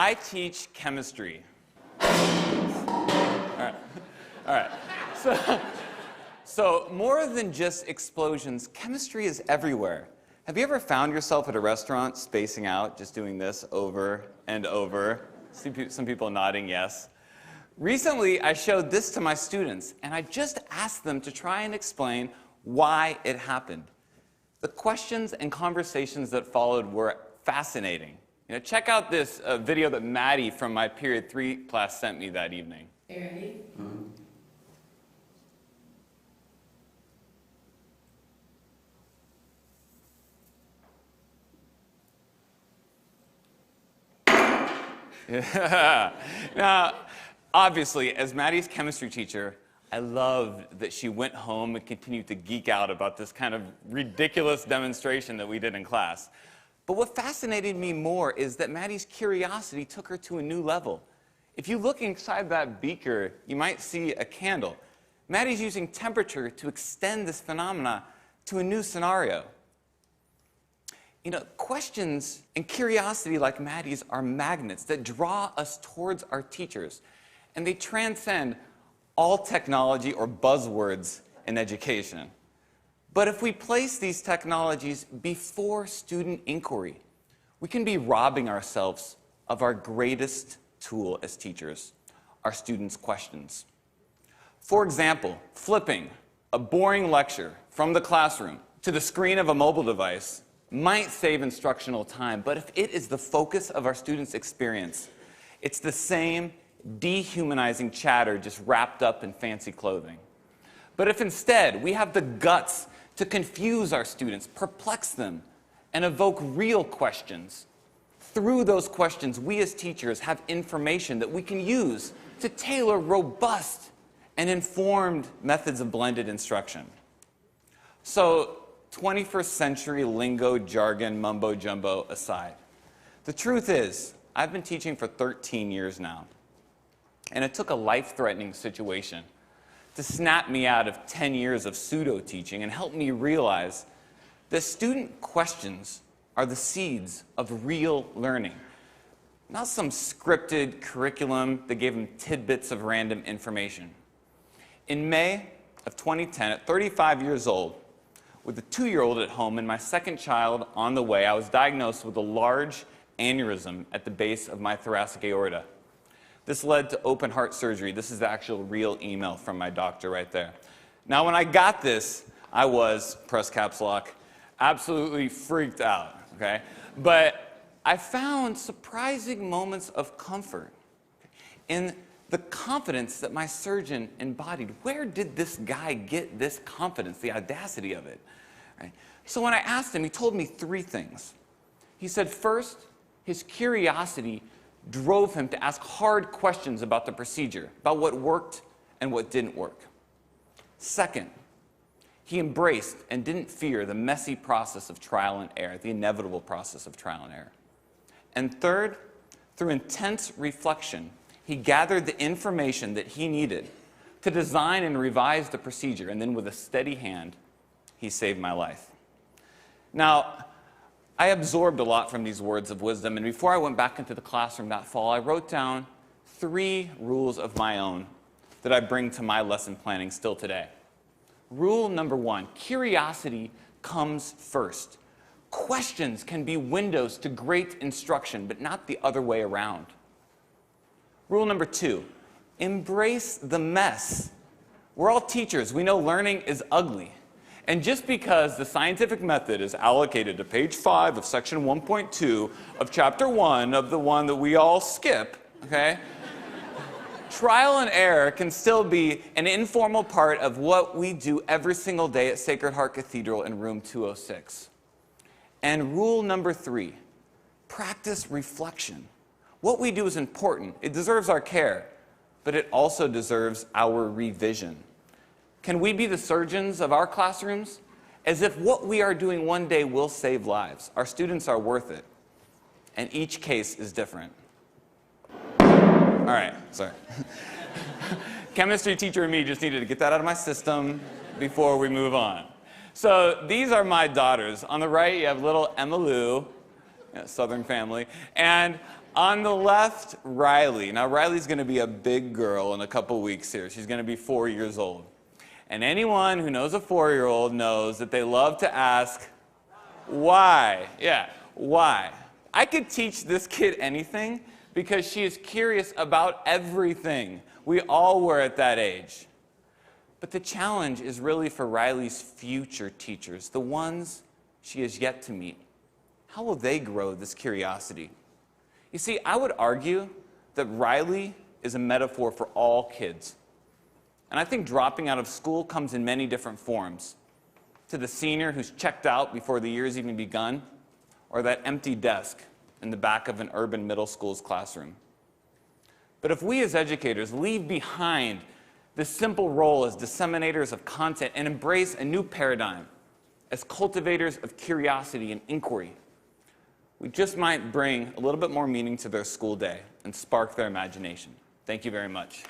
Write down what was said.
I teach chemistry. All right. So more than just explosions, chemistry is everywhere. Have you ever found yourself at a restaurant spacing out, just doing this over and over? Some people nodding yes. Recently, I showed this to my students, and I just asked them to try and explain why it happened. The questions and conversations that followed were fascinating. Check out this video that Maddie from my Period 3 class sent me that evening. Are you ready? Yeah. Now, obviously, as Maddie's chemistry teacher, I loved that she went home and continued to geek out about this kind of ridiculous demonstration that we did in class. But what fascinated me more is that Maddie's curiosity took her to a new level. If you look inside that beaker, you might see a candle. Maddie's using temperature to extend this phenomena to a new scenario. Questions and curiosity like Maddie's are magnets that draw us towards our teachers, and they transcend all technology or buzzwords in education. But if we place these technologies before student inquiry, we can be robbing ourselves of our greatest tool as teachers, our students' questions. For example, flipping a boring lecture from the classroom to the screen of a mobile device might save instructional time, but if it is the focus of our students' experience, it's the same dehumanizing chatter just wrapped up in fancy clothing. But if instead we have the guts to confuse our students, perplex them, and evoke real questions, through those questions, we as teachers have information that we can use to tailor robust and informed methods of blended instruction. So, 21st century lingo, jargon, mumbo-jumbo aside, the truth is, I've been teaching for 13 years now, and it took a life-threatening situation to snap me out of 10 years of pseudo-teaching and help me realize that student questions are the seeds of real learning, not some scripted curriculum that gave them tidbits of random information. In May of 2010, at 35 years old, with a 2-year-old at home and my second child on the way, I was diagnosed with a large aneurysm at the base of my thoracic aorta. This led to open heart surgery. This is the actual real email from my doctor right there. Now, when I got this, I was, press caps lock, absolutely freaked out, okay? But I found surprising moments of comfort in the confidence that my surgeon embodied. Where did this guy get this confidence, the audacity of it? Right? So when I asked him, he told me 3 things. He said, first, his curiosity drove him to ask hard questions about the procedure, about what worked and what didn't work. Second, he embraced and didn't fear the messy process of trial and error, the inevitable process of trial and error. And third, through intense reflection, he gathered the information that he needed to design and revise the procedure, and then with a steady hand, he saved my life. Now, I absorbed a lot from these words of wisdom, and before I went back into the classroom that fall, I wrote down 3 rules of my own that I bring to my lesson planning still today. Rule number 1, curiosity comes first. Questions can be windows to great instruction, but not the other way around. Rule number 2, embrace the mess. We're all teachers. We know learning is ugly. And just because the scientific method is allocated to page 5 of section 1.2 of chapter 1 of the one that we all skip, okay? Trial and error can still be an informal part of what we do every single day at Sacred Heart Cathedral in room 206. And rule number 3, practice reflection. What we do is important. It deserves our care, but it also deserves our revision. Can we be the surgeons of our classrooms? As if what we are doing one day will save lives. Our students are worth it. And each case is different. All right, sorry. Chemistry teacher and me just needed to get that out of my system before we move on. So these are my daughters. On the right, you have little Emma Lou, Southern family. And On the left, Riley. Now, Riley's going to be a big girl in a couple weeks here. She's going to be 4 years old. And anyone who knows a 4-year-old knows that they love to ask, why? Yeah, why? I could teach this kid anything because she is curious about everything. We all were at that age. But the challenge is really for Riley's future teachers, the ones she has yet to meet. How will they grow this curiosity? You see, I would argue that Riley is a metaphor for all kids. And I think dropping out of school comes in many different forms. To the senior who's checked out before the year's even begun, or that empty desk in the back of an urban middle school's classroom. But if we as educators leave behind this simple role as disseminators of content and embrace a new paradigm as cultivators of curiosity and inquiry, we just might bring a little bit more meaning to their school day and spark their imagination. Thank you very much.